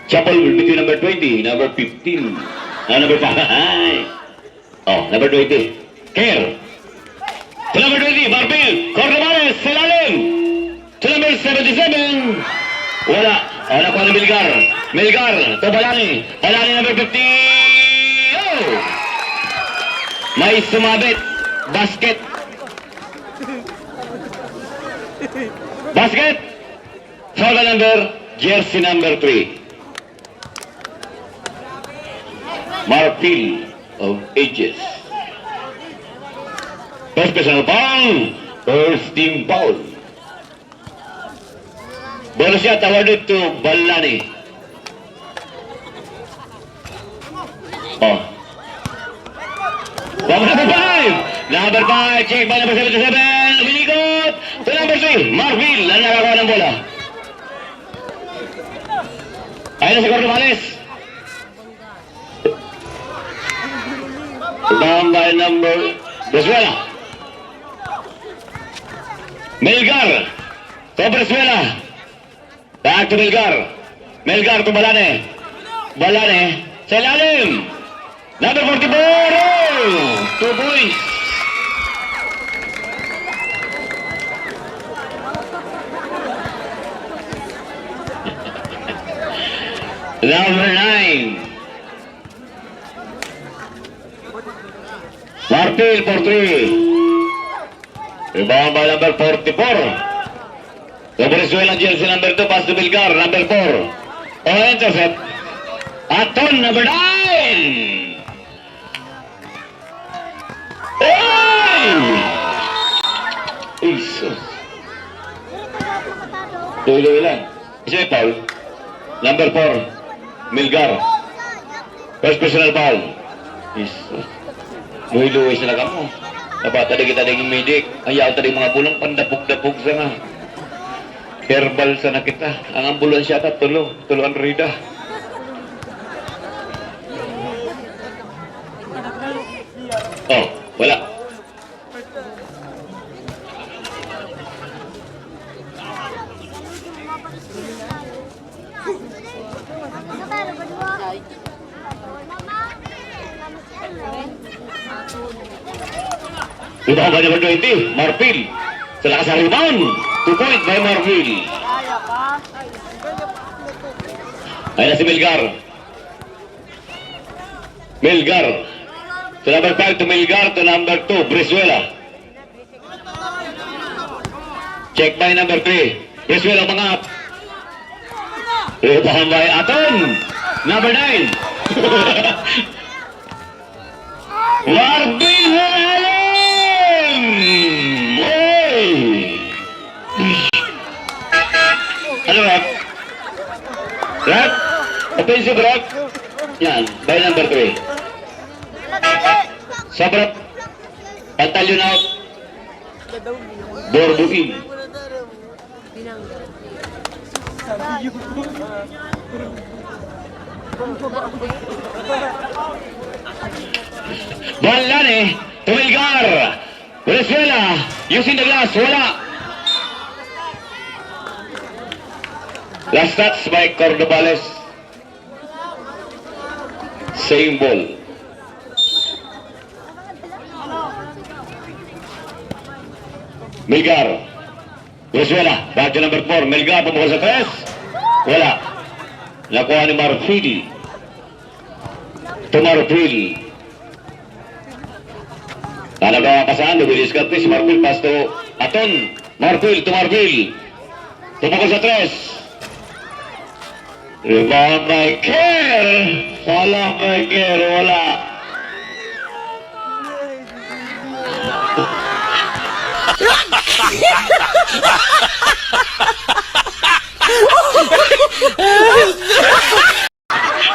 Shuffle between number 20, number 15, number 5. Oh, number 20. Care. To number 20, Marbil. Cordobares, Selalim. To number 77. Wala. Oh, nakuha ni Melgar. Melgar. To Balani. Balani number 50. Oh! May sumabit. Basket. Basket. Foul number. Jersey number 3. Marfil of Ages. First personal foul. First team foul. Bonus shot awarded to Balani. Oh. Number 5. Number 5. Check by number 77. Umilikot. To number 3. Marfil. Ang nakakawa ng bola. Ayun na si Cordovales. Down by number Brizuela. Melgar to Brizuela. Back to Melgar. Melgar to Balane. Balane sa ilalim. Number 44. Oh! 2 points. Number 9. Martil for 3. Rebound by number 44. The Venezuelan jersey number 2 pass to Melgar, number 4. Oh, intercept. Aton, number 9. Hey! Jesus. Tuloy lang. Isa yung foul. Number 4. Melgar. First personal foul. Jesus. Luwi-luwi sila ka mo. Dapat tadi kita daging medik. Ayaw tadi mga pulang pandapog-dapog sa nga. Herbal sa na kita. Ang ambulansya ta tulo. Tuluan rida. Oh, wala. Ito ang number 20, Marfil. Sa lakas ng rebound. 2 point by Marfil. Ayun na si Melgar. Melgar. Sa number 5 to Melgar to number 2, Brizuela. Check by number 3. Brizuela umangat. Rebound by Aton. Number 9. Marfil Morales. Ano Rock? Rock? Offensive Rock? Yan, by number 3. Sabrap. Pantalyon out. Borbuin. Balani. Tumilgar. Venezuela. Using the glass. Wala. Last touch by Cordovales. Same ball. Melgar. Venezuela. Back to number 4. Melgar pumukul sa 3. Wala. Nakuha ni Marfil. To Marfil. Talagawa pa saan. Lubilis ka si Marfil. Pass to Aton. Marfil to Marfil. Pumukul sa 3. Rebound by Care. Wala by Care. Wala.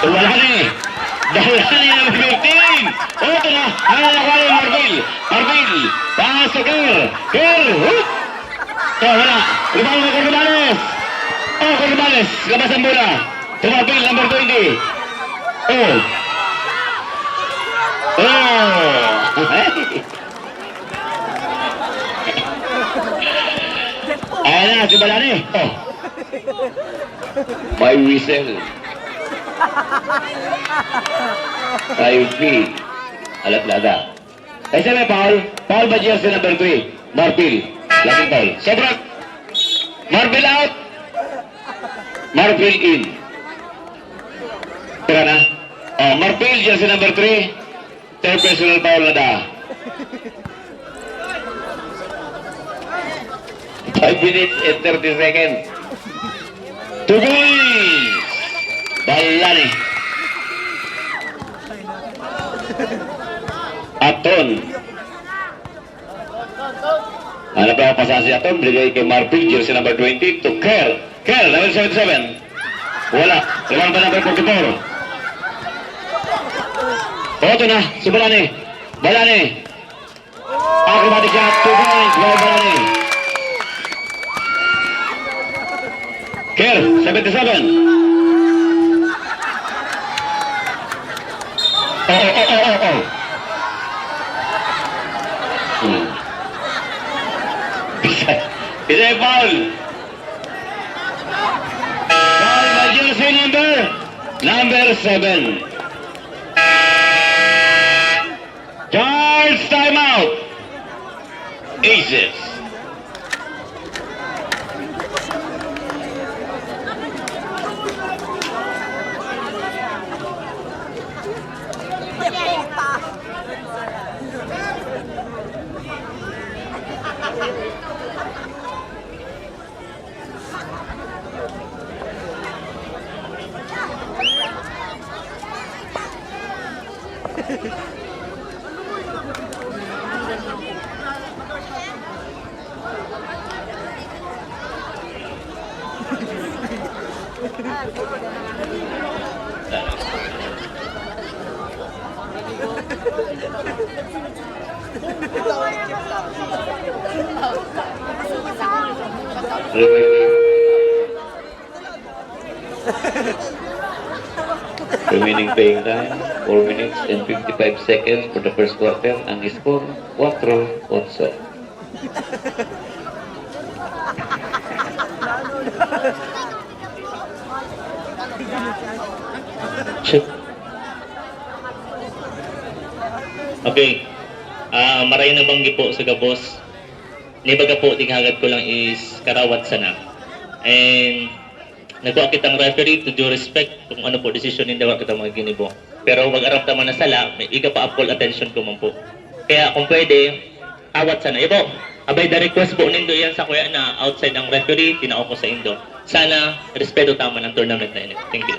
Wala na eh. Dahil na 15. O, ito na. Nangyayakwa ni Marfil. Marfil. Pass to Care. Care. Hoop. So, wala. Rebound by Cordovales. Oh, Cordovales. Labas ang bola. Tumapil, number 20. Oh. Oh. Ayan na, si Balani. Oh. May whistle. 5 feet. Alat laga. Kasi may foul. Foul ba jersey number 3? Marfil. Laging foul. Sobrang. Marfil out. Marfil in. Tira na. Oh, Marfil jersey number 3. Third personal foul na da. 5 minutes and 30 seconds. 2 goals. Balani. Aton. Hanap na pasahan si Aton. Binigay kay Marfil, jersey number 20 to Kerr. Kerr, level 77. Wala. Limang ba number 44? Ito na, si Balani. Balani. Acrobatic shot, 2 points by Balani. Kerr, 77. Oh. Bisa foul. Foul by jersey number 7. Charge timeout. Aces. Remaining playing time, 4 minutes and 55 seconds for the first quarter. Ang score, 4-8. Okay. Maray na banggi po sa gabos. Nibaga po, tinghagat ko lang is karawat sana. And nagwa kitang referee to due respect kung ano po decision hindi wa kita mga ginibo. Pero wag arap naman na sala, may iga pa full attention ko man po. Kaya kung pwede, awat sana. Ibo, abay the request po nindo yan sa kuya na outside ang referee, tinao ko sa indo. Sana respeto tama ng tournament na ini. Thank you.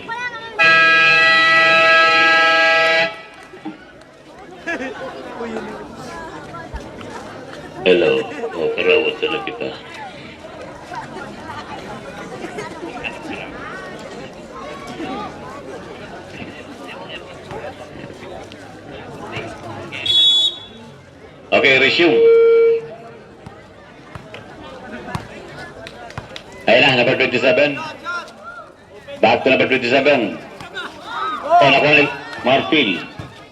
Hello. Oh, karawat sana kita. Okay, resume. Ayun na, number 27. Back to number 27. Oh, nakuha ni Marfil.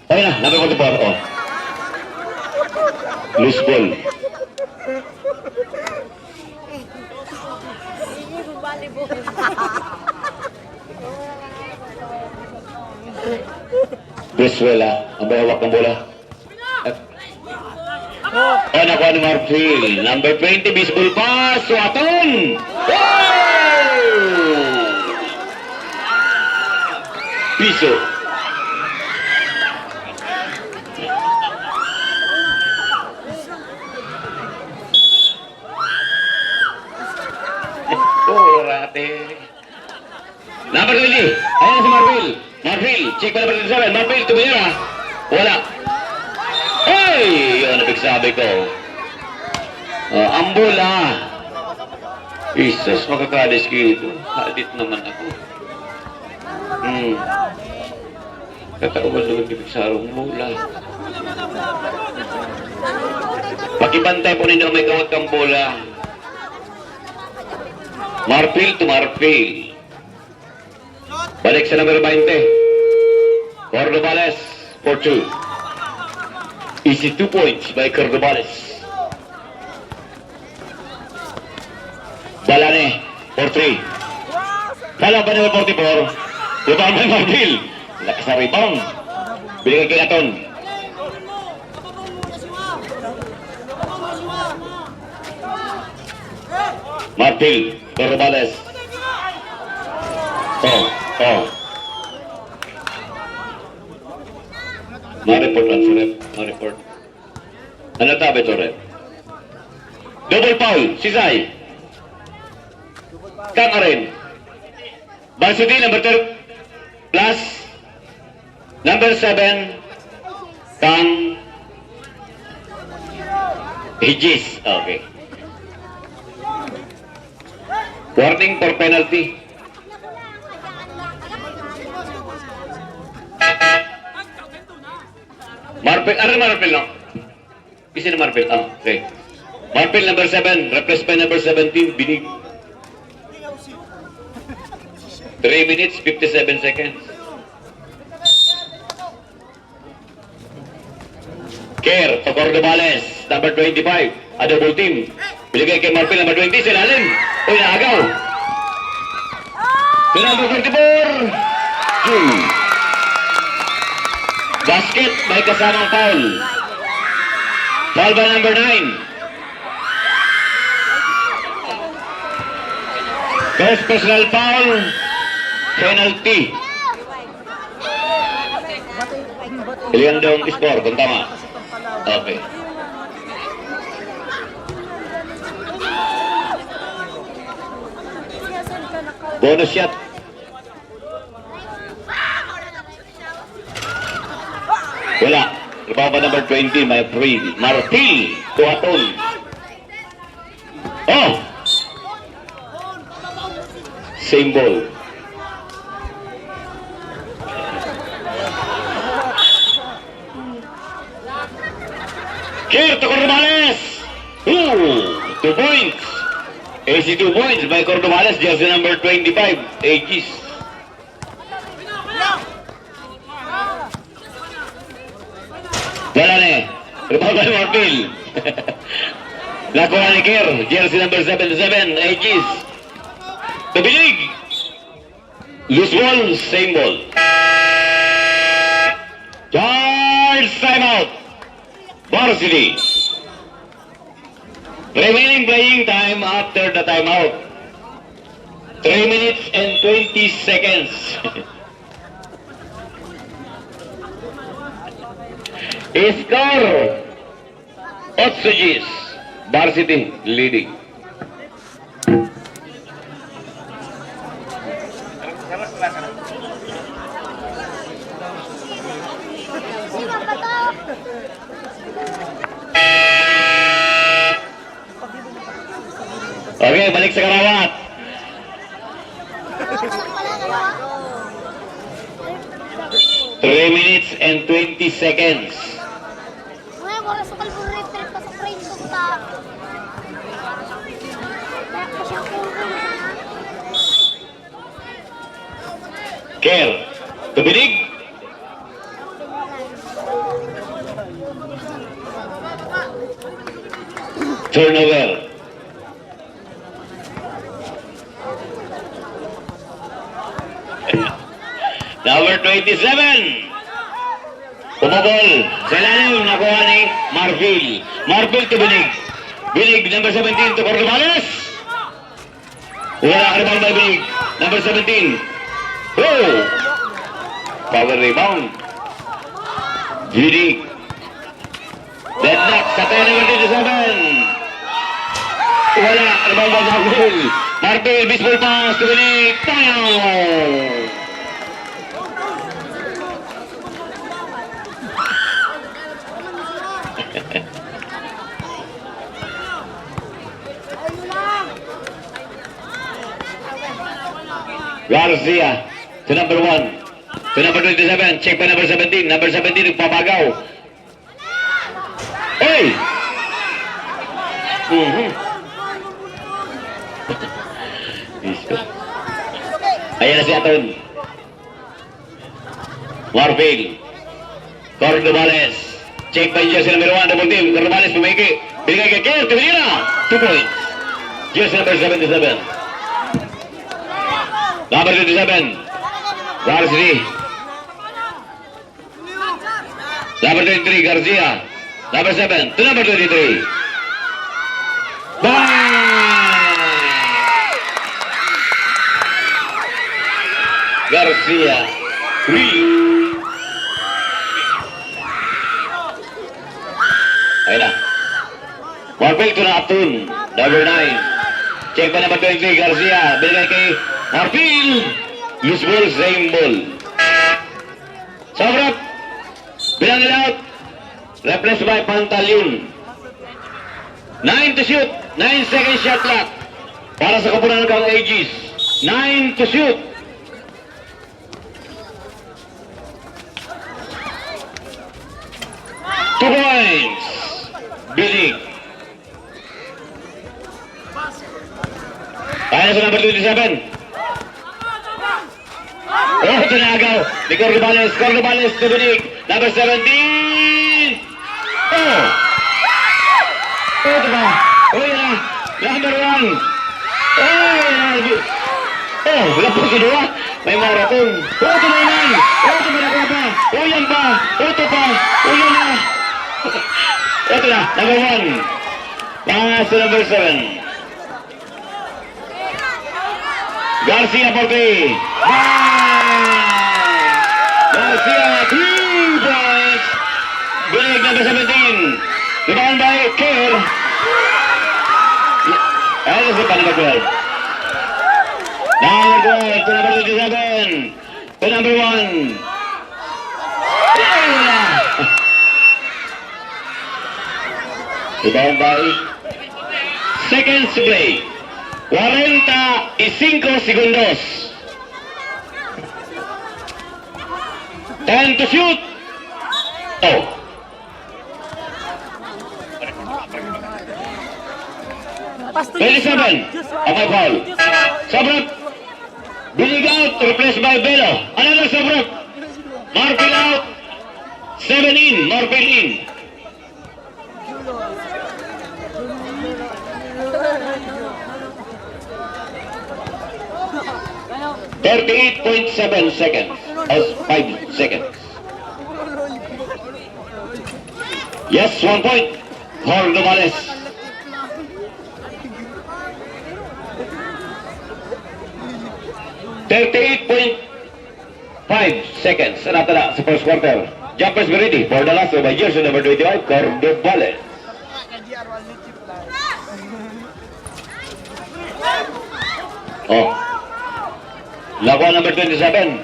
Ayun na, number 44. Oh. Loose ball. Briswell, ang bahawak ng bola. Oh, nakuha ni Marfil. Number 20, baseball pass. Suaton! Wow! Piso. Oh, rate. Number 20. Ayan si Marfil. Marfil, check pa number 27. Marfil, tumira. Wala. Hey! Yun ang sabi ko. Ang bola. Jesus, makakadis ko. Hadit naman ako. Katawan naman ibig sarong bola. Pakibantay po ninyo may kawat kang bola. Marfil to Marfil. Balik sa number 20. Cordobales for 2. Easy 2 points by Cordobales. Balane for 3. Kala pa number 44. Ito ang Marfil. Lakas na rebound. Binigay kay Aton. Martil, Corrales. Ma-report lang si Rep. Ma-report. Ano tabi to, Rep? Double foul, Sisay. Kang rin. Varsity, number 3, plus number 7, Kang Higis. Okay. Warning for penalty. Marpel, Marpel no? Isa na Marpel. Okay. Marpel number 7, replaced by number 17, Binig. 3 minutes, 57 seconds. Care, to Cordobales, number 25, a double team. Binigay kay Marpel, number 20, silalim. Uy, naagaw. Number 44, basket, may kasamang foul. Foul by number 9. First personal foul, penalty. Ilan daw ang score, kung tama. Okay. Bonus shot. Wala. Rebound number 20, may free. Martil, Tuaton. Oh! Same ball. Here to Cordobales. 2 points. AC 2 points by Cordobales, jersey number 25, Aegis. Wala na eh. Rebound by Martil. Nakuha ni Kier, jersey number 77, Aegis. Nabilig. Loose ball, same ball. Charles, timeout. Varsity. Remaining playing time after the timeout. 3 minutes and 20 seconds. Score. Otsugis. Varsity leading. Okay, balik sa Karawat. Three minutes and 20 seconds. Care. Tubinig. Turnover. Number 27. Pumabol. Sa lalim, nakuha ni Marvil. Marvil to Binig. Binig, number 17 to Cordobales. Wala ka rebound by Binig. Number 17. Oh! Power rebound. Binig. Deadlock sa tayo number 27. Wala, rebound by Marvil. Marvil, baseball pass to Binig. Tayo! Garcia to number 1, to number 27, check by number 17, number 17 nagpapagaw. Hey! Ayan na si Aton. Warfield. Cordobales. Check by jersey number 1, double team. Cordobales pumiki. Binigay kay Kier, Tibilina. 2 points. Jersey number 77. Number 27, Varsity. Number 23, Garcia. Number 7 to number 23. Bang! Garcia. 3. Ayun na. Marpil to na Atun. Number 9. Check pa number 23, Garcia. Binigay kay Marpil. Loose ball, same ball. Sobrang. Bilang it out. Replaced by Pantaleon. 9 to shoot. 9 second shot clock. Para sa kapunan ng Aegis. 9 to shoot. Two points. Bilig. Tayo sa number 27. Oh, tinagaw. Ni Cordobales to Bilig. Number 17. Oh! Oh, diba? Oh, yan na. Number 1. Oh, wala po sa dua. May marathon. Oh, tumanan. Oh, tumanan pa. Oh, yan pa. Oh, ito pa. Oh, yan na. Ito na, number 1. Pass to number 7. Garcia for 3. Garcia, 3 points. Bilig number 17. Rebound by Kerr. Ayun na si number 12. Number 12 to number 27. To number 1. Rebound by seconds to play. 45 segundos. 10 to shoot. Oh. Belisaban. Okay, foul. Sobrang. Bilig out. Replaced by Belo. Another Sobrang. Marpil out. 7 in. Marpil in. .7 seconds. 5 seconds. Yes, 1 point. Cordobales. .5 seconds. Natala sa first quarter. Jumpers be ready for the last by jersey number 25, Cordobales. Oh. Lakuan number 27.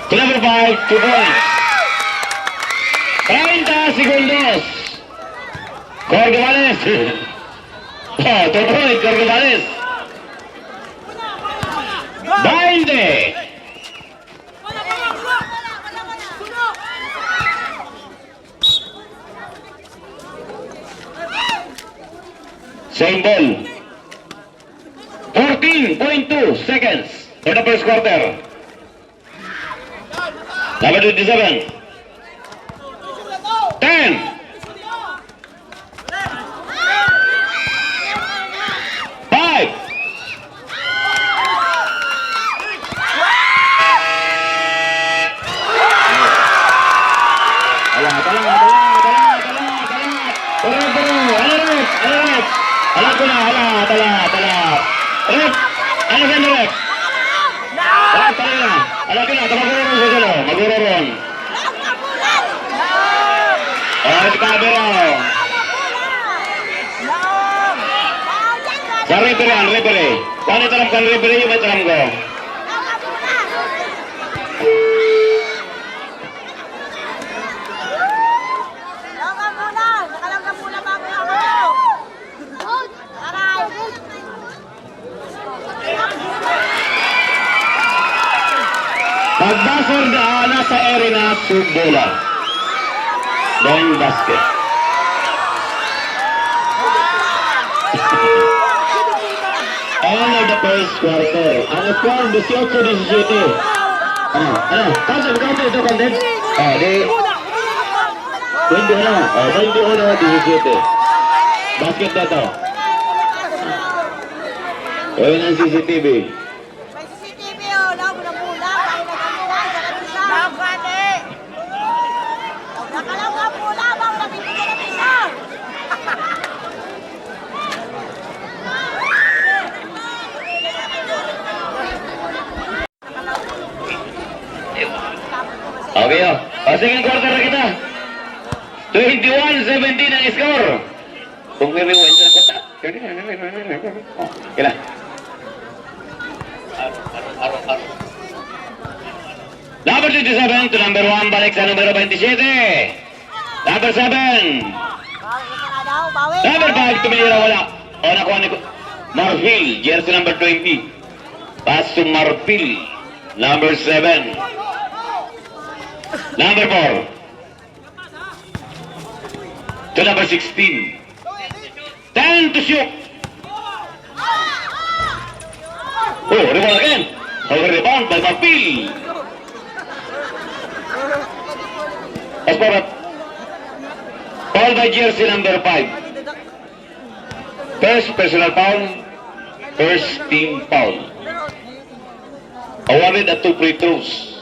To number 5, 2 points. 30 segundos. Cordobales. Oh, 2 points, Cordobales. 20. Same ball. 14.2 seconds for the first quarter. Number 27. 10. 5. Rep, ano ka na rep? Rep, tali na. Alam ka na, maguro sa salo. Maguro ron. Oh, camera. Sa referee. Paano italam ka referee, may italam ko. Pagbasor na nasa arena, bola. Then basket. All of the first quarter. Ang score, 18-17. Ano? Counter ito, content? Di... 21-17. Basket na ito. Gawin ang CCTV. second quarter na kita. 21-17 ang score. Kung may rewind na kota. Oh, kailan? Number 27 to number 1, balik sa numero 27. Number 7. Number 5, tumilira, wala. O, nakuha ni Marfil, jersey number 20. Pass to Marfil, number 7. Number 4. To number 16. 10 to shoot. Oh, rebound again. Over rebound by Marfil. Asparat. Foul by jersey number 5. First personal foul. First team foul. Awarded at 2 free throws.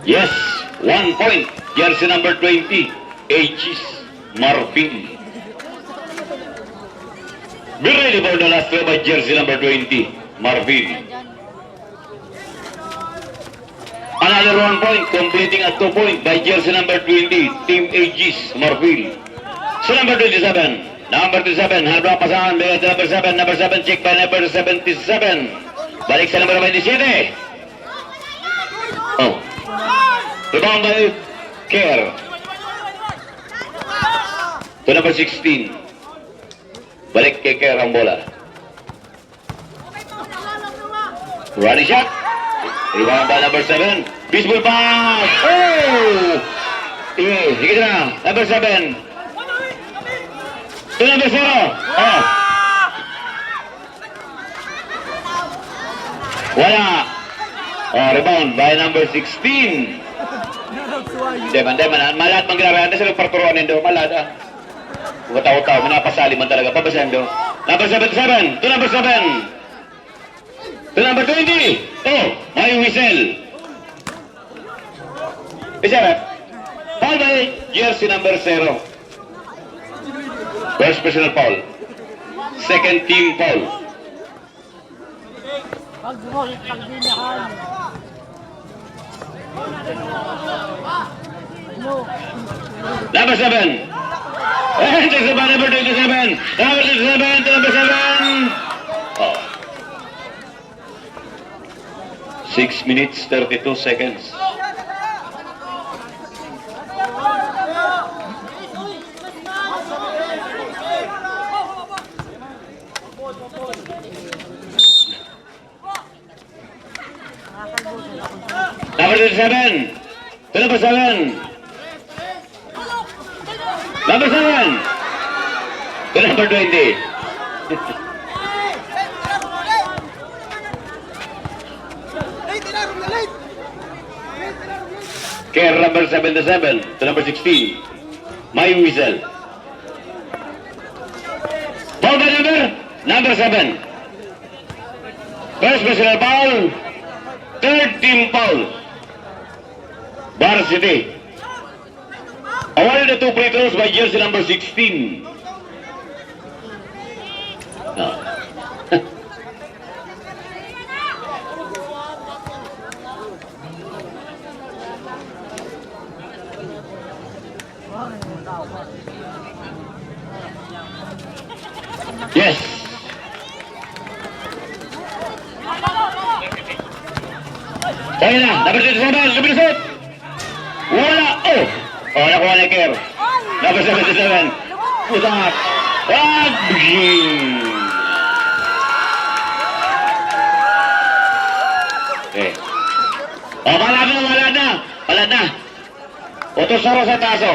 Yes, 1 point. Jersey number 20. Aegis Marfil. Be ready for the last throw by jersey number 20. Marfil. Another 1 point, completing at 2 point by jersey number 20, Team Aegis, Marfil. So number 27, hand block pasangan, number 7, check by number 77. Balik sa number 27. Oh. Rebound by Kerr. To number 16. Balik kay Kerr ang bola. Running shot. Rebound by number 7. Baseball pass. Oh! Higit na. Number 7. To number 0. Oh. Wala. Oh, rebound by number 16. Deman. Malat manggarahan na sila parturuan nindo. Malat ah. Tao-tao. Manapasali man talaga. Pabasahan do. Number 77. To number 7. To number 20. Oh, may whistle. Isara. Foul by jersey number 0. First personal foul. Second team foul. Number 7. Number 27. Number 27 to number 7. Oh. 6 minutes, 32 seconds. Number 27. To number 7. Number 7. To number 20. Care number 77 to number 16. My whistle. Foul by number 7. First personal foul. Third team foul. Varsity. Awarded the 2 free throws by jersey number 16. No. Yes. Kaya na, number 27, lumilusot. Wala, oh. Oh, nakuha ni Kerr. Number 77. Putak. Okay. Oh, Malad na. Utos sa taso.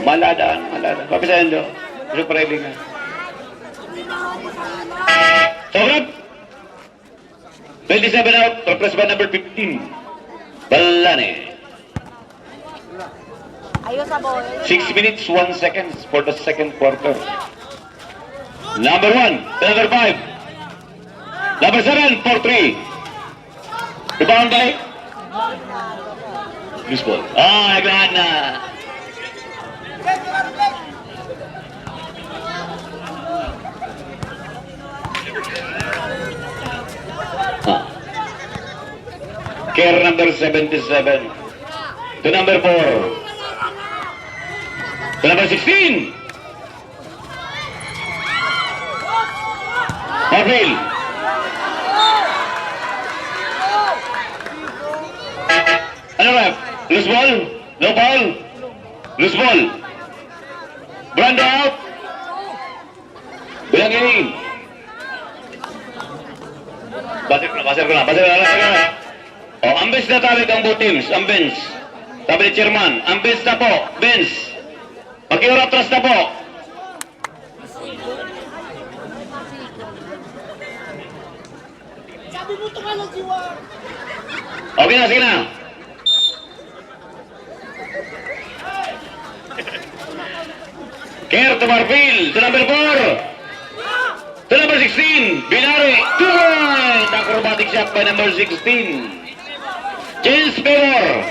Maladan. Papisahan do. Super ready nga. Sobrang 27 out, replaced by number 15. Balane. 6 minutes, 1 seconds for the second quarter. Number 1, number 5. Number 7, 4-3. Rebound by? Loose ball. Ah, naglahan na. Care number 77. To number 4. To number 16. Marville. Ano ref? Loose ball? No foul? Loose ball. Brando out. Bilangin. Baser ko na. O, ambens na tawid ang both teams. Ambens. Sabi ni chairman, ambens na po. Benz. Pag-iuratras na po. Sabi mo ito ka lang, Jiwa. Okay na, sige na. Care to Marfil, to number 4. To number 16, Binari, 2 point. Acrobatic shot by number 16. James Pevor,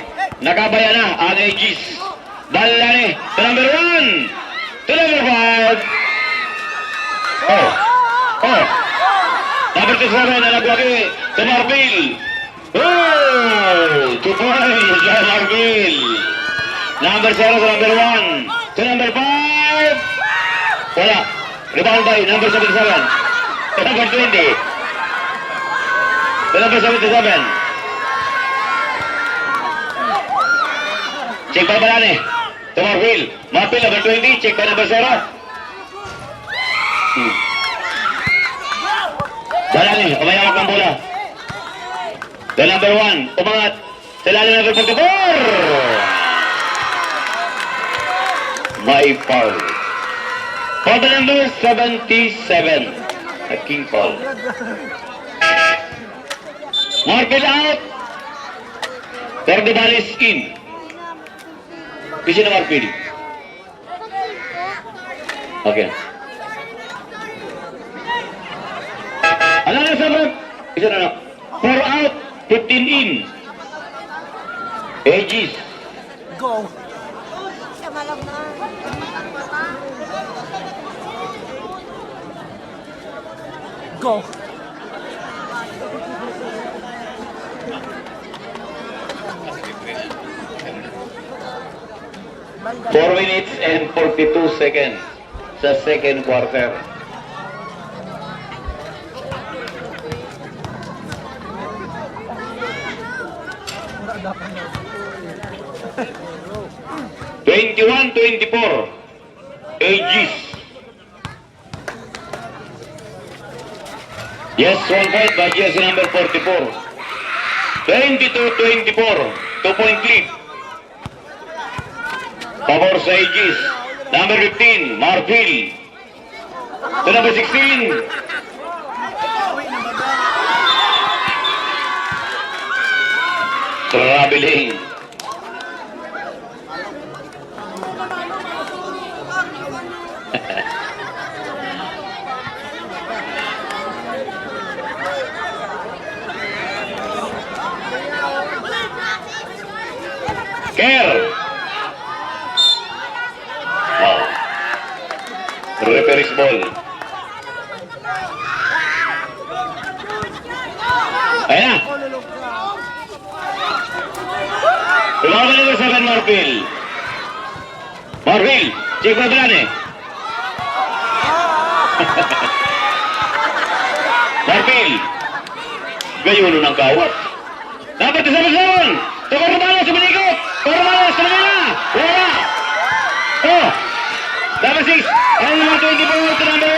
nakabaya na ang Aegis. Dalani, to number 1. To number 5. Oh. Number 27 na nagwagi, to Marfil. Oh, 2 points by Marfil. Number 0 to number 1. To number 5. Wala. Rebound by number 77. To number 20. To number 77. Check by Balane. To Marfil. Marfil number 20. Check by number 0. Balane. Umayawak ng bola. To number 1. Umangat. Sa lalim number 44. My foul. For the number 77, a king foul. Marfil out. Cordobales in. Kasi na Marfil. Okay. Ano na sabat? Isa na na. 4 out, 15 in. Aegis. Go. Go. Four minutes and 42 seconds sa second quarter. Twenty-one, 24. Aegis. Yes, 1 point by jersey number 44. 22-24. 2-point lead. Pabor sa Aegis. Number 15, Marfil. To number 16. Traveling. Care. Wow. Referee's ball. Ayan na. Tumawa number 7, Marfil. Marfil, check mo ba eh? Marfil. Gayuno ng kawat. Dapat sa sabon. Tukorbalas sa manikot. Tukorbalas sa mga. Wala. Oh. Number 6. Ang number 24 to number 1.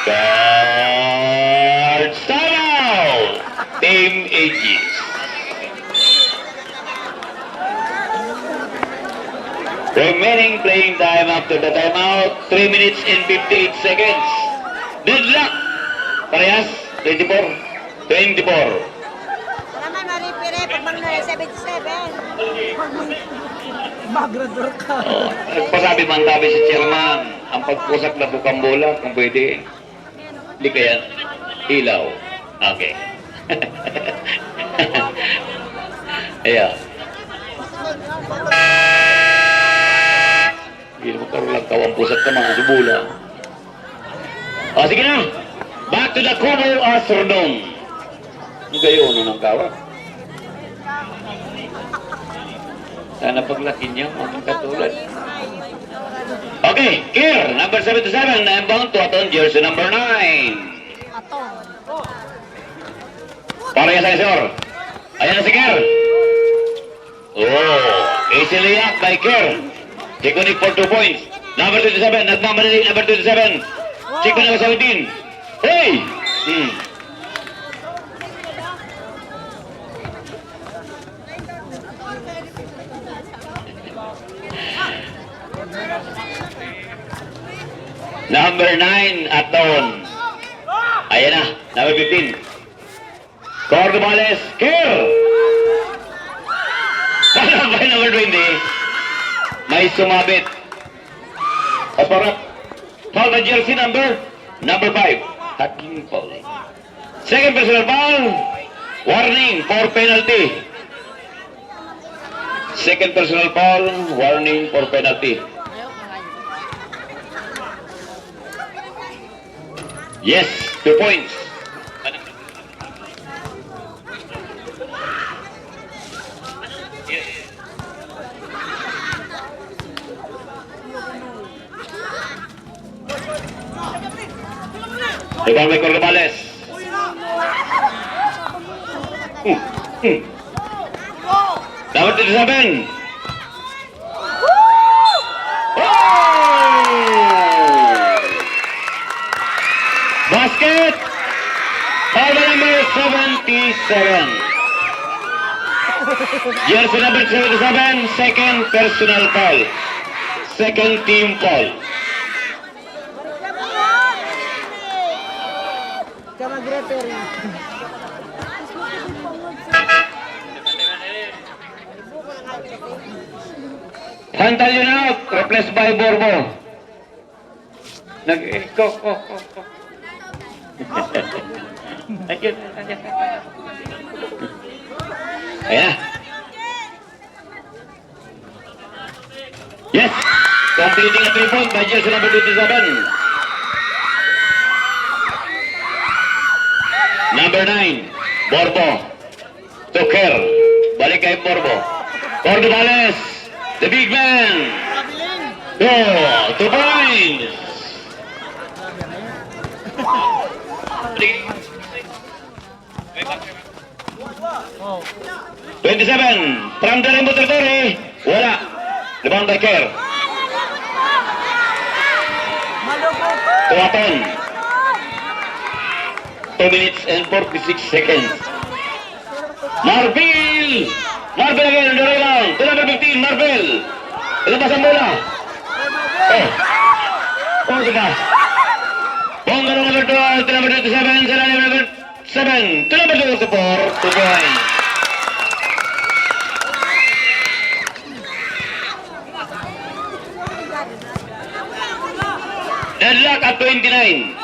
Third timeout. Team Aegis. Remaining playing time after the timeout, 3 minutes and 58 seconds. Deadlock. Parehas, 24. 24. Wala man maripire pag mag 77. Magrador ka. Oh, nagpasabi man sabi si chairman, ang pagpusak na bukang bola, kung pwede, hindi kaya ilaw. Okay. Ayan. Hindi naman karoon lang kawang pusak ka mga subula. O, sige na. Back to the Kumu Astrodome. Ang gayo ng kawat. Sana paglaki niya, mga katulad. Okay, Kier, number 77, inbound to Aton, jersey number 9. Para yan sa isor. Ayan na si Kier. Oh, easily up by Kier. Chikonik for 2 points. Number 27, nagmamadali, number 27. Chico number 17. Hey! Number 9, Aton. Ayan na, number 15. Cordobales, Kier. Para ba number 20? May sumabit. Pasporat. Foul by jersey number 5. Hacking foul. Second personal foul. Warning for penalty. Second personal foul. Warning for penalty. Yes, 2 points. Rebound by Cordobales. Dapat 37. Basket. Foul by number 77. Jersey number 77, second personal foul. Second team foul. Ka mag-referee. Hantal yun out. Replaced by Borbo. Nag-ko. Ayun. Ayan. Yes. Completing a 3-point by jersey number 27. Number 9, Borbo. Tuker. Balik kay Borbo. Cordobales, the big man. 2 points. 27 from the remote territory. Wala. Rebound by Kerr. Tuwaton. 2 minutes and 46 seconds. Marvel again on the rebound. To number 15, Marvel. Ilabas ang bola. Diba? Bongga number 12, to number 27, sila number 7, to number 24, to join. Deadlock at 29.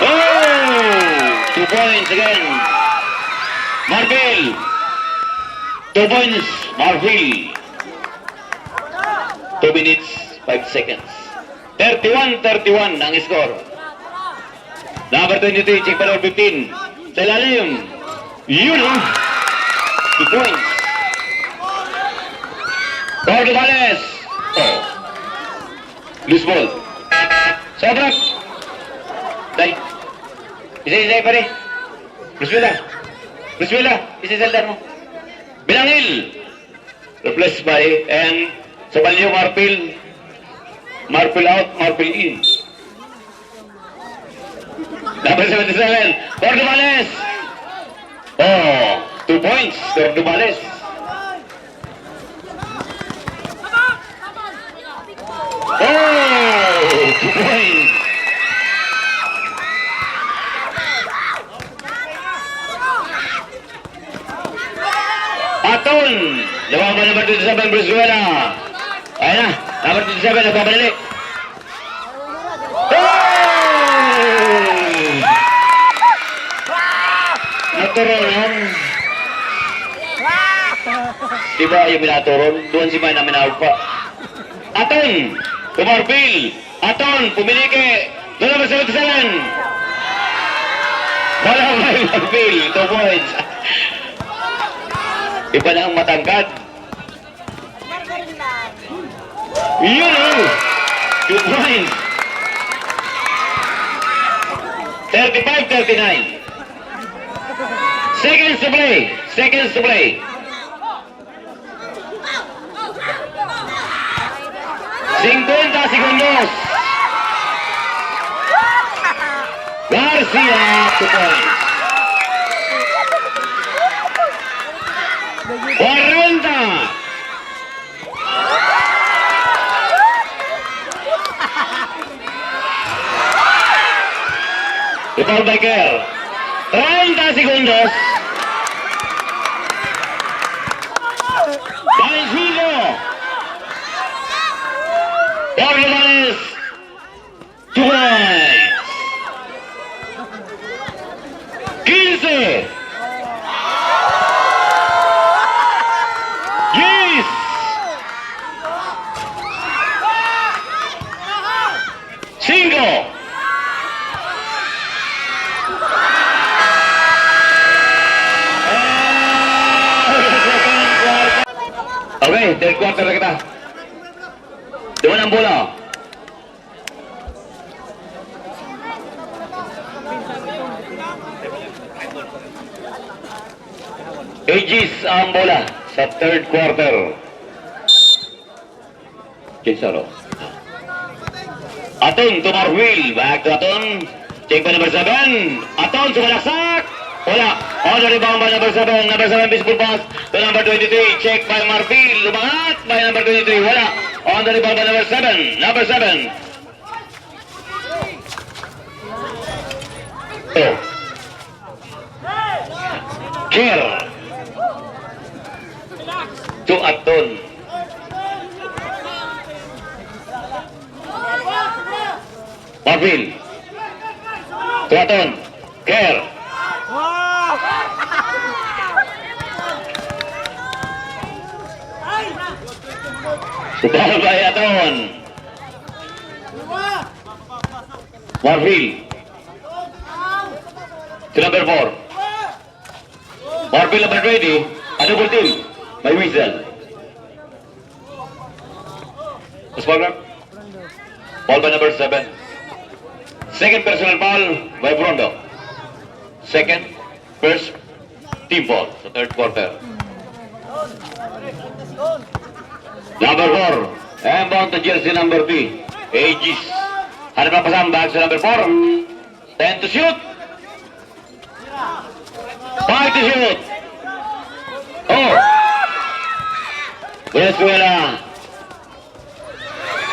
Oh! 2 points again. Marvel. 2 points. Marvel. 2 minutes, 5 seconds. 31-31 ang score. Number 23, check pa number 15. Sa ilalim. Yun o. 2 points. Cordobales. Oh. Loose ball. Sobrak. Day. Isa-isa pare. Briswela. Isa-isa mo. Bilangil. Replaced by and Sabalyo Marpil. Marpil out, Marpil in. Number 77. Cordobales. Oh, 2 points. Cordobales. Oh, 2 points. Aton. Lawan number 27, Brizuela. Ayan na. Number 27, nagpapalalik. Oh! Naturoon. Di ba yung minaturon? Doon si May na minawag pa. Aton! Tumarpil! Aton! Pumiliki! Doon naman sa 77! Wala ba yung Marpil? 2 points. Iba na ang matangkad. Margarin lang. Yun oh! 2 points. 35-39. Seconds to play. Seconds to play. 50 segundos. Garcia, 2 points. 40. Ipal Baker. 30 segundos. Valenzuela. Orleans. 2 points. 15. Yes. 5. Okay, third quarter na kita. Doon ang bola. Aegis ang bola sa third quarter. Kinsaro. Aton to Marwil. Back to Aton. Check pa number 7. Aton sumalaksak. Wala. On the rebound by number 7. Number 7 baseball pass to number 23. Check by Marfil. Lumangat by number 23. Wala. On the rebound by number 7. Number 7. Oh. Kier. To Aton. Marfil. To Aton. Kier. Subahal by Aton. Marfil. To number 4. Marfil number 20. Ano po team? May whistle. Sparkler. Ball by number 7. Second personal foul by Brondo. Second, first, team ball sa third quarter. Number 4, and bound to jersey number 3, Aegis. Hanap na pasambag sa number 4. 10 to shoot. 5 to shoot. Oh! Venezuela.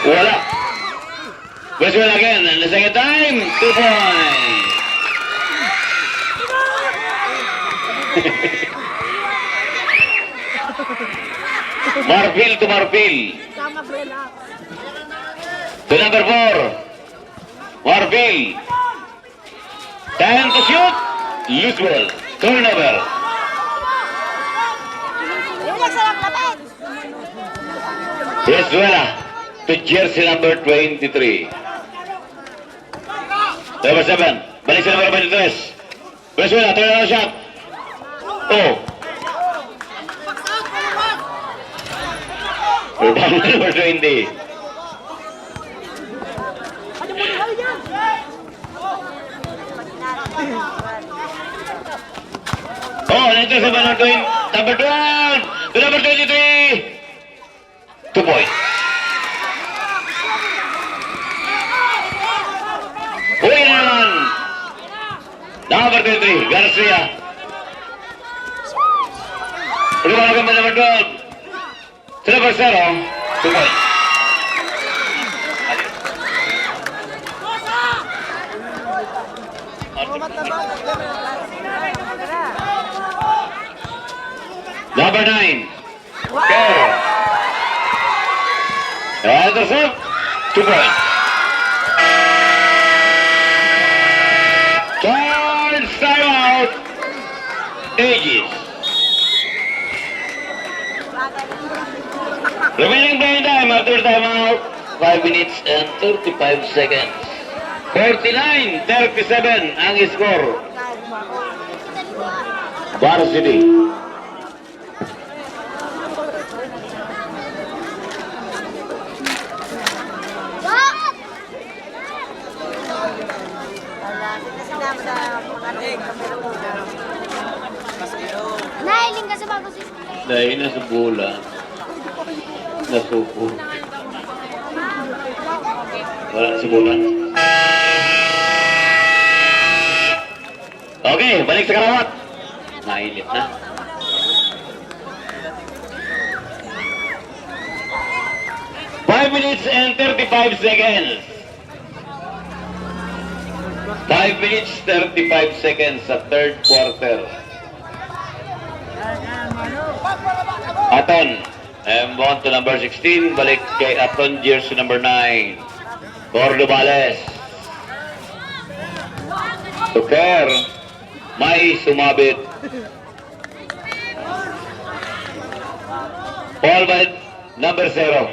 Wala. Venezuela again, and the second time, 2 points. Marfil to Marfil. Tama ko lang. To number 4. Marfil. 10 to shoot. Usual. Turnover. Relax lang lapit. Venezuela to jersey number 23. Number 7. Balik sa number 23. Venezuela, turn shot. Oh. Rebound number 20. Oh, nandito sa number 20. Number 12. To number 23. 2 points. Uwi na naman. Number 23. Garcia. Rebound number 12. To number 0. 2 points. Number 9. Kerr. And the serve. 2 points. Turns time out. Aegis. Remaining playing time after timeout, 5 minutes and 35 seconds. 49-37 ang score. Varsity. Nailing ka sa bago sis. Dahil na sa bola, nasuko. Wala sa bola. Okay, balik sa karawat. Mainit na. Five minutes and 35 seconds. 5 minutes 35 seconds sa third quarter. Aton, M1 to number 16, balik kay Aton, jersey number 9. Cordobales. Tuker, may sumabit. Paul by number 0.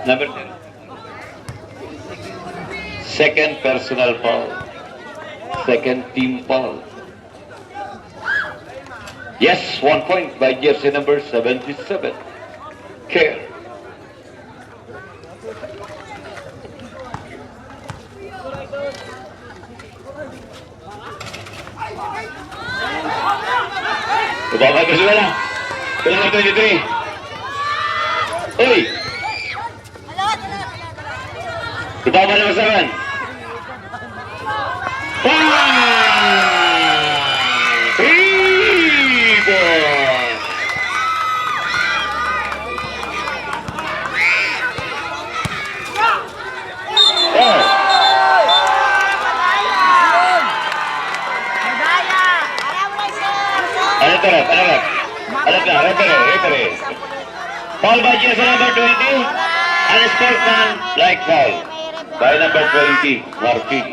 Number 0. Second personal foul. Second team foul. Yes, 1 point by jersey number 77. Care. Babay ka sila na. Kailangan 23. Uy! Babay na masaran. Foul by jersey number 20, and a sportsman like foul by number 20, Martin.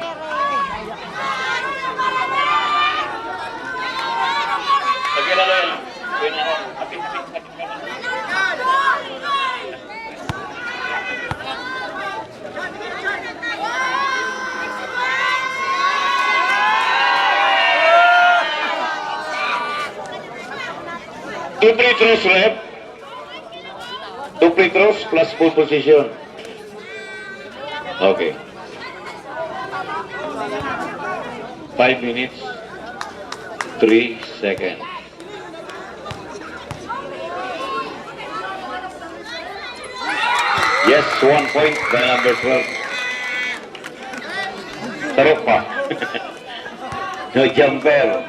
Two free throws left. Two free throws plus full position. Okay. 5 minutes, 3 seconds. Yes, 1 point by number 12. Sarap pa. No jumper.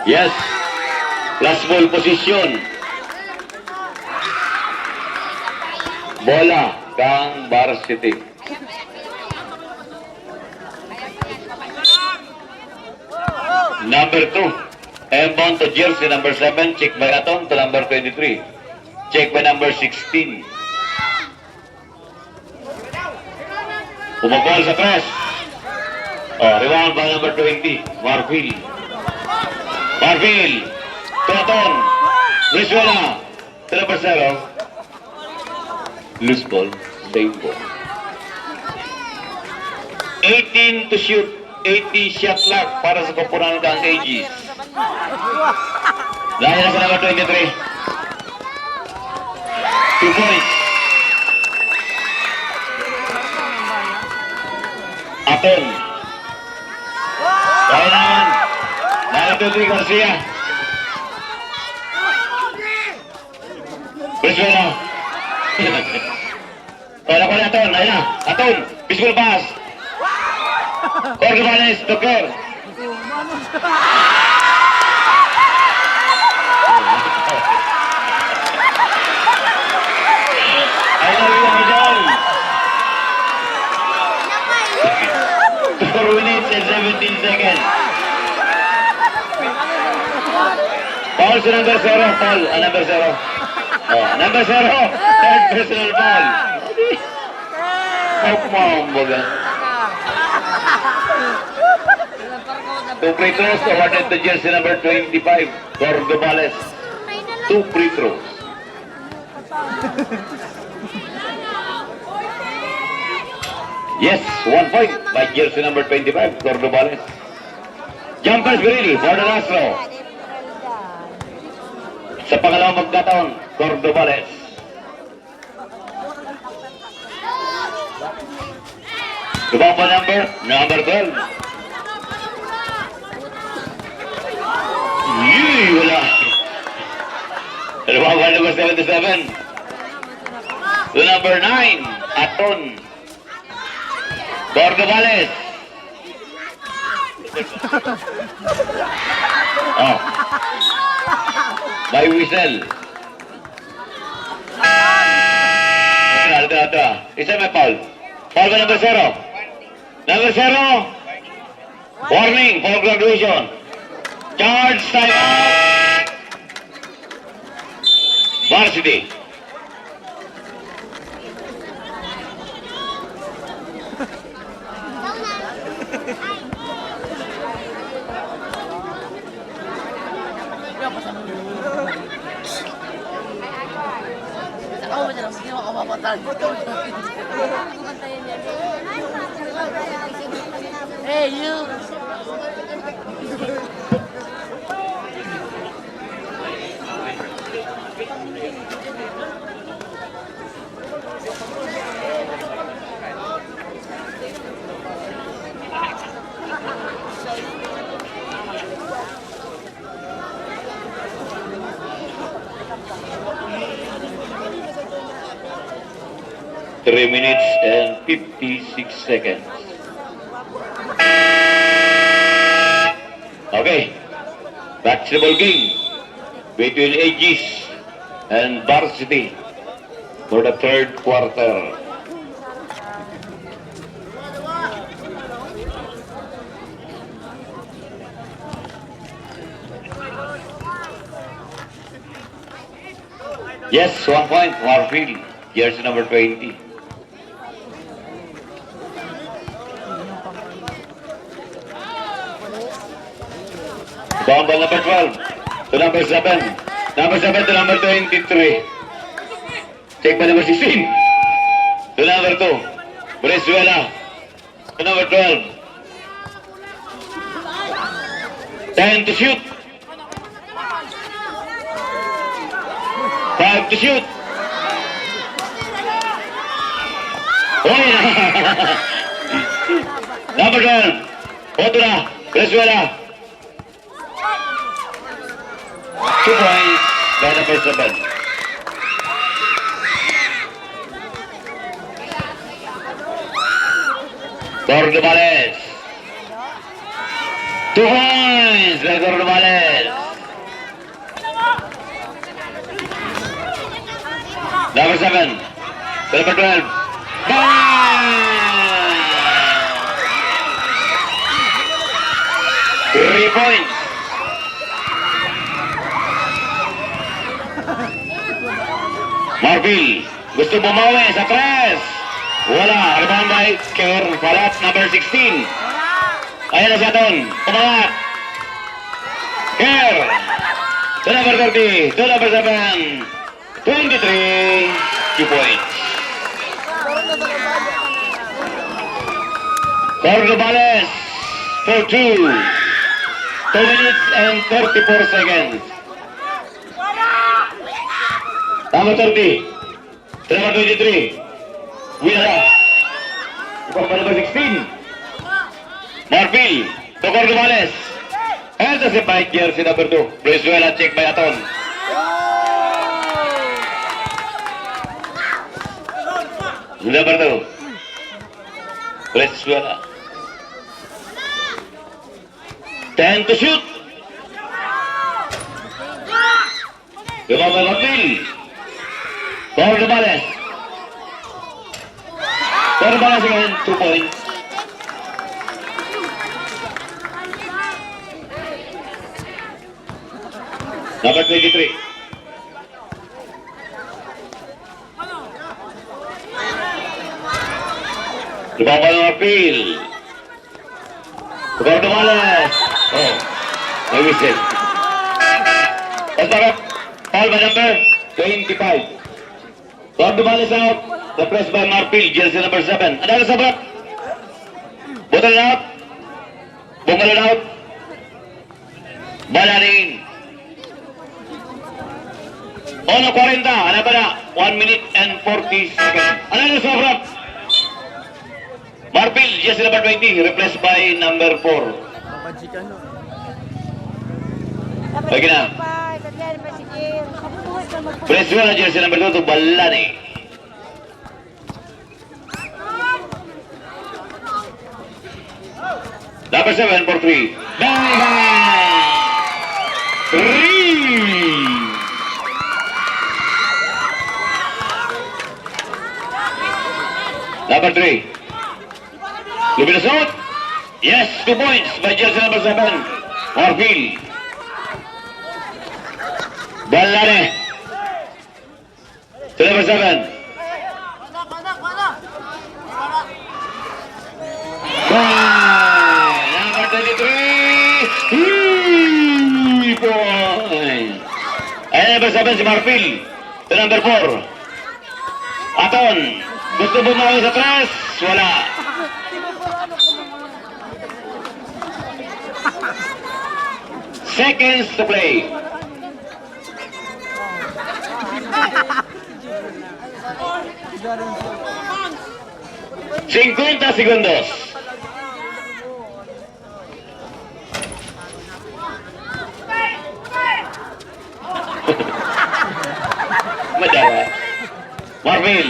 Yes. Last ball position. Bola kang Varsity. Number 2. M-bound to jersey number 7. Check by Atom to number 23. Check by number 16. Umabol sa press. Oh, rebound by number 20. Marfil. Marfil. Tuaton. Brizuela. To number 0. Loose ball. Same ball. 18 to shoot. 80 shot clock para sa Kapunan ng Aegis. Dahil na sa number 23. 2 points. Aton. Dahil naman. Dahil 23 Garcia. Brizuela. Wala ko na Aton. Dahil na. Aton. Bisbol pass. Cordobales, Tuker. I love you, Idol. 4 minutes and 17 seconds. Foul sa number 0. Foul, number 0. Oh, number 0. Third personal foul. Huwag mo ang baga. 2 free throws awarded to jersey number 25, Cordobales. 2 free throws. Yes, 1 point by jersey number 25, Cordobales. Jumpers Birili for the Nastro. Sa pangalawang magkataon, Cordobales. Ibang pa number 12. Wala. Ibang pa number 77. To number 9, Aton. Cordobales. Oh. By whistle. Ito. Isa may foul. Foul ba number 0? Number 0. Warning for graduation. Charge time out. Varsity. Hey, you! Three minutes and 56 seconds. Okay, basketball game between Aegis and Varsity for the third quarter. Yes, 1 point, Warfield, jersey number 20. Ball number 12 to number 7. Number 7 to number 23. Check by number 16. To number 2. Brizuela. To number 12. 10 to shoot. 5 to shoot. Oh, number 12. Otura. Brizuela. 2 points by number 7. Cordobales. 2 points by Cordobales. Number 7. Number 12. Bang! 3 points. Marvil, gusto bumawi sa press. Wala, rebound by Kerr, Palat, number 16. Ayan na siya doon, umangat. Kerr, to number 30, to number 7, 23, 2 points. Cordobales, for 2 minutes and 34 seconds. Number 30, to number 23, Winara, number 16, Marfil, to Cordobales, and the spike jersey number 2, Brizuela, check by Aton. Number 2, Brizuela, 10 to shoot, number Marfil, Cordobales. Cordobales again, 2 points. Number 23. Rebound by Marfil. Cordobales. May whistle. That's para foul by number 25. Bob Dumales out. The press by Marpil, jersey number 7. Another sabak. Butal out. Bumalon out. Balanin. Ono 40. Ano ba na? 1 minute and 40 seconds. Another sabak. Marpil, jersey number 20. Replaced by number 4. Mabajikan no. Lagi na. Presuela jersey number 2 to Balani. Number 7 for 3. Bang! Bang! 3! Number 3. Luminasot. Yes, 2 points by jersey number 7. Marfil. Balani. To number 7. Bang! Number 23. 3 points. Ayan number 7 si Marfil. To number 4. Aton. Gusto bumawi sa tres. Wala. Seconds to play. Cincuenta segundos. Madawa. Marfil.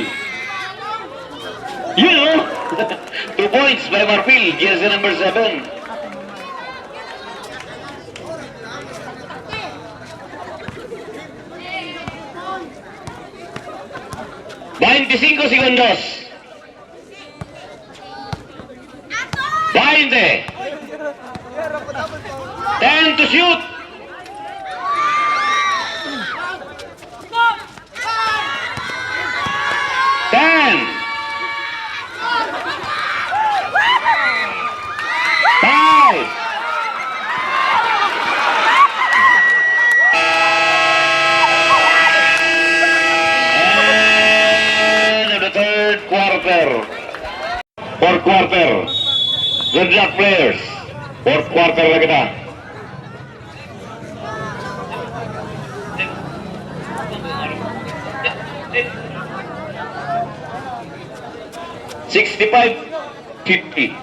You know. 2 points by Marfil. Jersey number 7. $25 segundos. 20. 10 to shoot. 10. 5. Fourth quarter. Good luck players. Fourth quarter na kita. $65-50.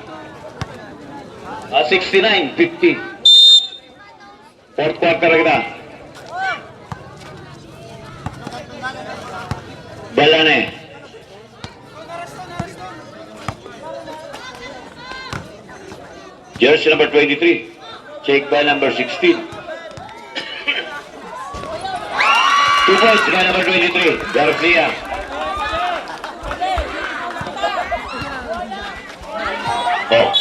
69-50. Fourth quarter na kita. Balane. Jersey number 23. Check by number 16. 2 points by number 23. Garcia. Oh.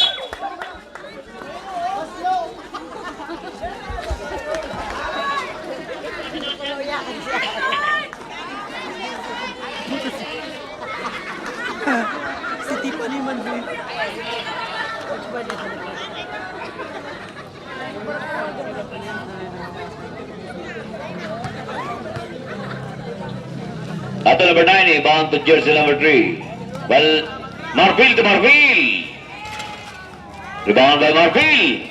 Si Tiffany man din. Ato number 9, bound to jersey number 3. Well, Marfil to Marfil. Rebound by Marfil.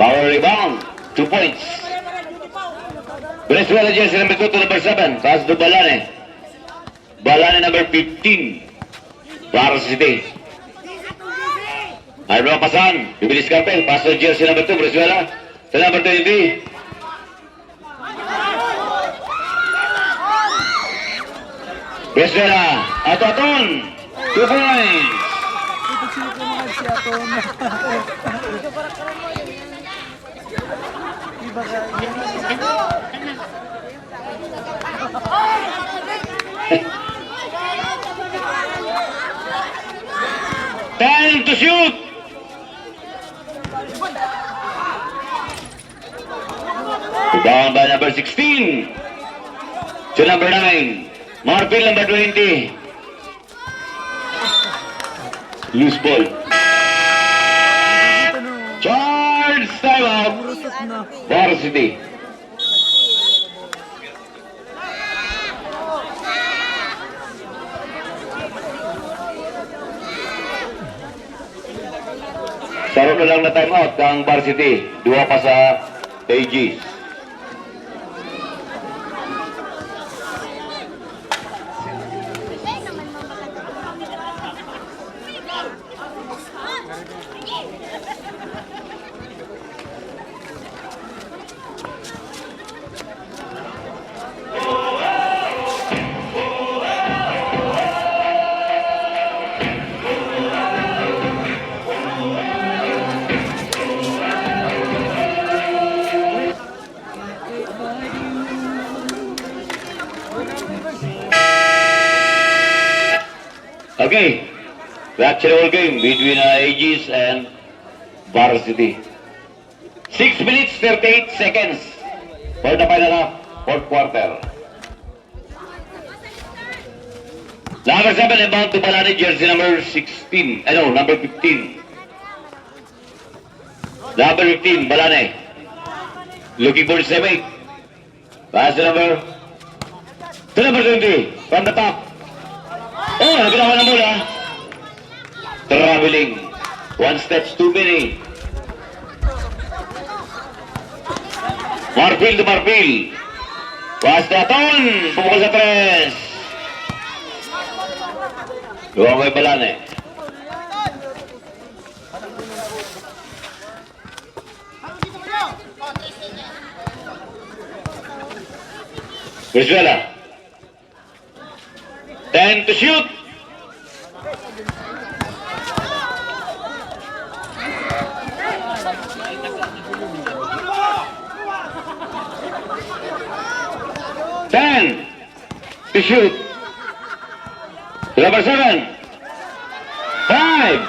Power rebound. 2 points. Venezuela jersey number 2 to number 7. Pass to Balane. Balane number 15. Para sa City. Ay mga pasan. Bibilis Cartel. Pass to jersey number 2. Venezuela. Sa number 23. Venezuela. Aton. 2 points. Ito sino kumakan si Aton. Iba ka. Time to shoot. Down by number 16. To number 9. Marfil number 20. Loose ball. Charge. time out. Rusot na. Varsity. Saro na lang na time out ang Varsity. Dua pa sa AG. Okay, that's the whole game between Aegis and Varsity. 6 minutes 38 seconds for the final half, fourth quarter. Number 7 inbound to Balani, jersey number 16. Number 15. Number 15, Balani. Looking for 7. Pass to number 20 from the top. Oh, naginawa ng bola. Traveling. One steps too many. Marfil to Marfil. Pass to Aton. Pumukul sa 3. Luwang kay Balane. Venezuela. 10 to shoot. To shoot. Number 7. 5.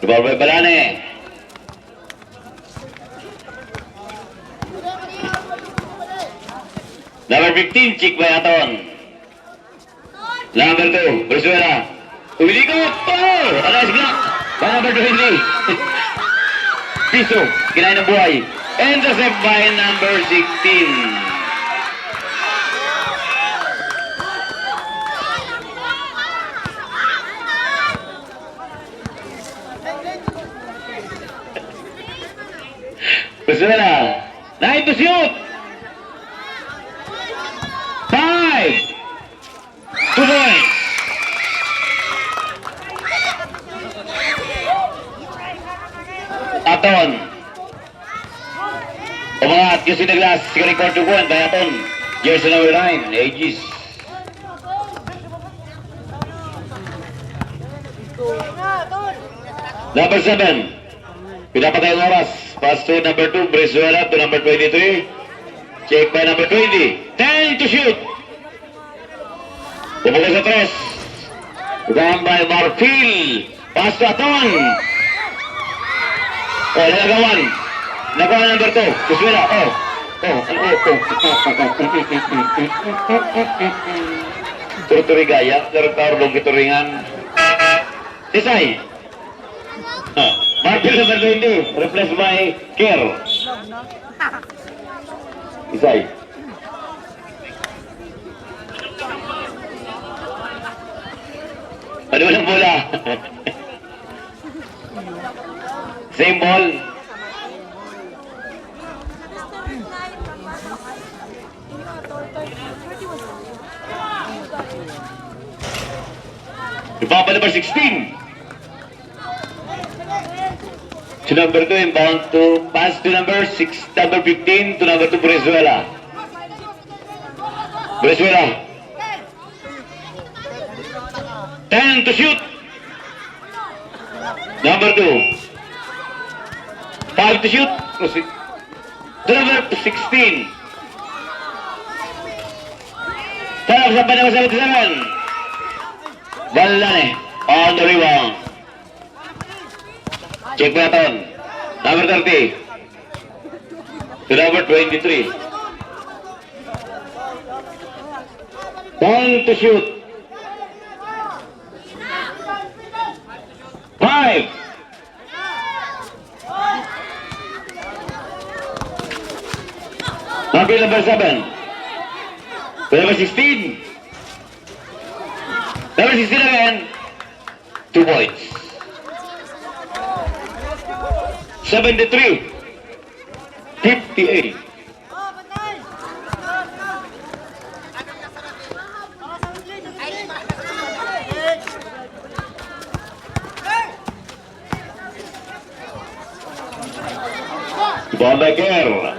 The ball by Balane. Number 15, Chick Bayaton. Number 2, Venezuela. Umilikot! Oh! Alas block! By number 20. Piso, kinain ng buhay. Intercept by number 16. Venezuela. 9 to shoot! 5! 2 points! Aton. Umangat yung sinaglas. Record to point by Aton. Jersey number 9, Aegis. Number 7. Pinapatay ang oras. Pass to number 2, Venezuela to number 23. Check by number 20. 10 to shoot. Pumukul sa 3. Rebound by Marfil. Pass to Aton. Oh, nagawan. Nagawan number 2. Venezuela. Oh. Turturigaya. Turutaro kituringan. Tisay. Marfil number 20. Replaced by Kerr. Isay. Ano walang bola? Same ball. Ibaba number 16. To number 2, inbound to pass to number 6, number 15 to number 2, Venezuela. Venezuela. 10 to shoot. Number 2. 5 to shoot. Proceed. To number 16. Tarap sampai number 77. Balane on the rebound. Check mo natin. Number 30. To number 23. Time to shoot. 5. Marker number 7. To number 16. Number 16 again. 2 points. 73. 58. Ball by Kerr.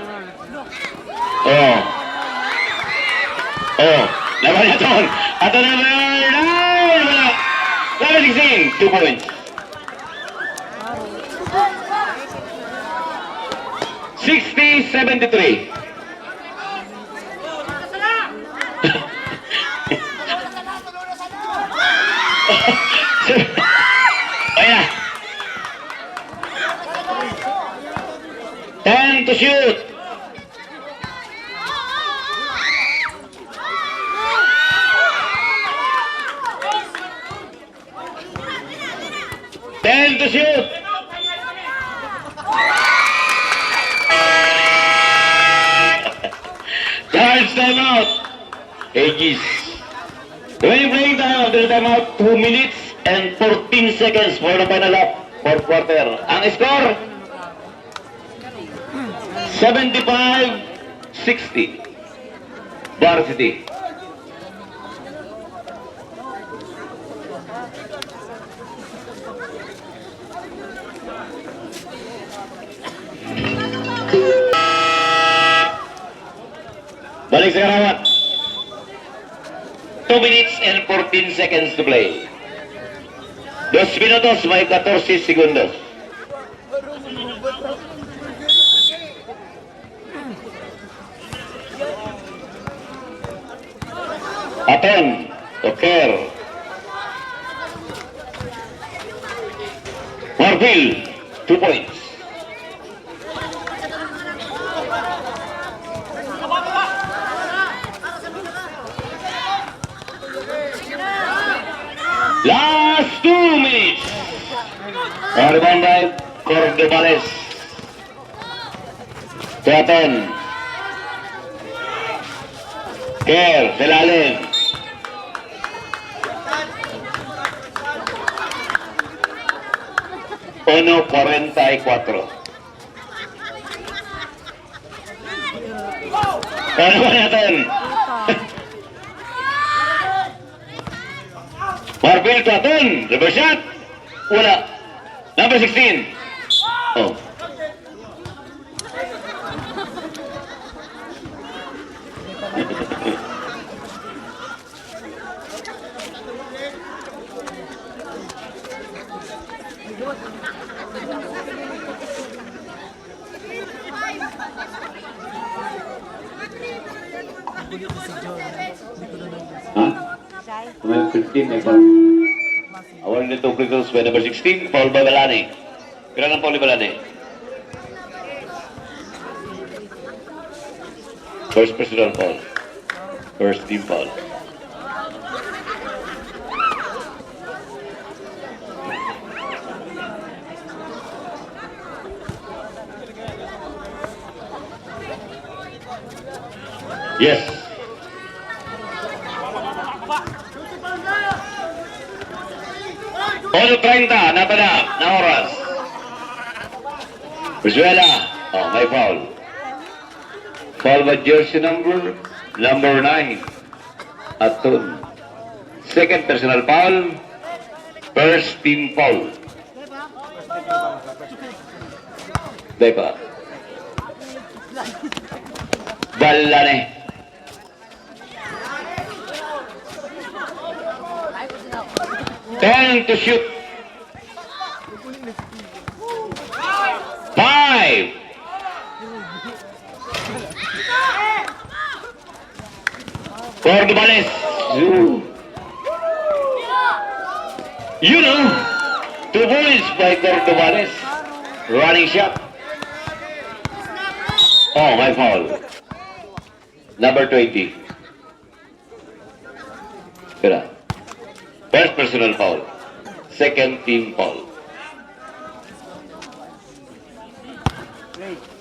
Oh. Laban na ton. Ato number 9. Wala. Number 16. 2 points. 60-73. Ayan. 10 to shoot. Ten to shoot. Charge timeout. Aegis. When you playing time, the timeout 2 minutes and 14 seconds for the final lap, fourth quarter. Ang score 75-60. Varsity. Balik sa karawat. 2 minutes and 14 seconds to play. 2 minutos may 14 segundos. Aton, Oker. Marville, 2 points. Last 2 minutes. Rebound by Cordobales. Teaton. Kerr, Selalim. Ono 44. Ano ba natin? Marville Teaton, reverse shot. Wala. Number 16. Oh. Number 15, award nito free throws by number 16, foul by Balani. Kailan ang foul ni Balani? First personal foul. First team foul. Yes. Ono 30, napadap na oras. Brizuela, oh, may foul. Foul by jersey number 9. Aton. Second personal foul. First team foul. Depa. Balane. Ten to shoot. 5. Cordobales. You know, 2 points by Cordobales. Running shot. Oh, my foul. Number 20. Kira. First personal foul. Second team foul.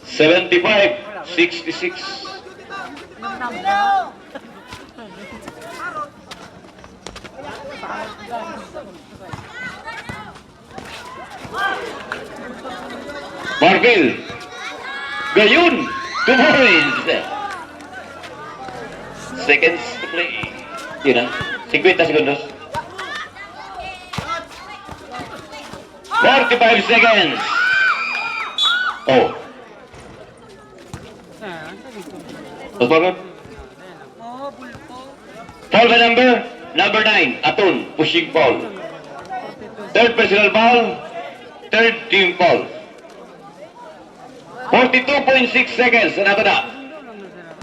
75-66. Marville. Gayun. 2 points. Seconds to play. Yun na. 50 segundos. 45 seconds. Oh. What's that? Foul by number 9. Atun. Pushing foul. Third personal foul. Third team foul. 42.6 seconds. Ano na?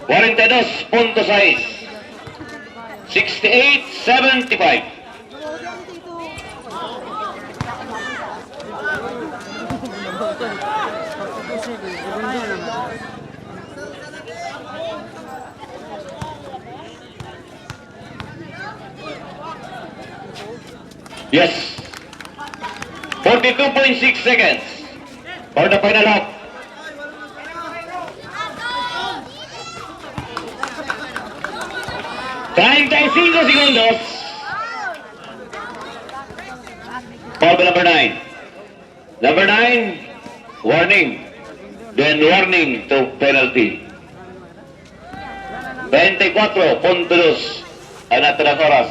42.6. 68-75. Yes. 42.6 seconds for the final half. Time 5 segundos. Foul by number 9. Number 9, warning. Then warning to penalty. 24.2 ang natirang oras.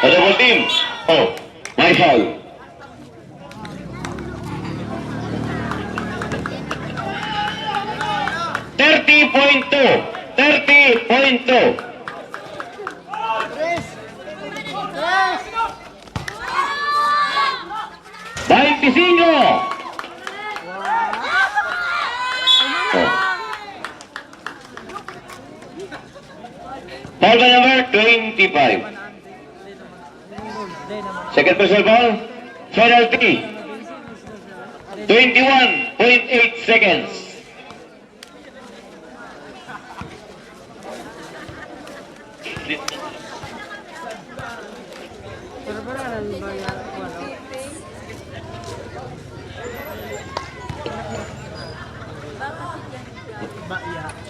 A double team. Oh, my foul. .2 30.2. Veinticinco. Oh. Foul by number 25. Second personal ball, penalty. 21.8 seconds.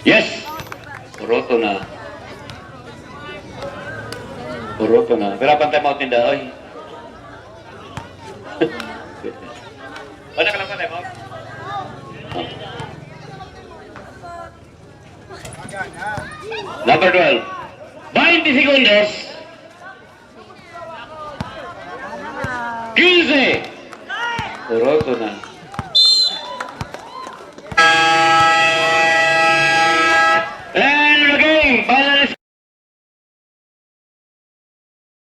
Yes. Poroto na. Poroto na. Pero pantay mo tinda, oy. Ano ka lang pantay mo? Number 12. 20 segundos.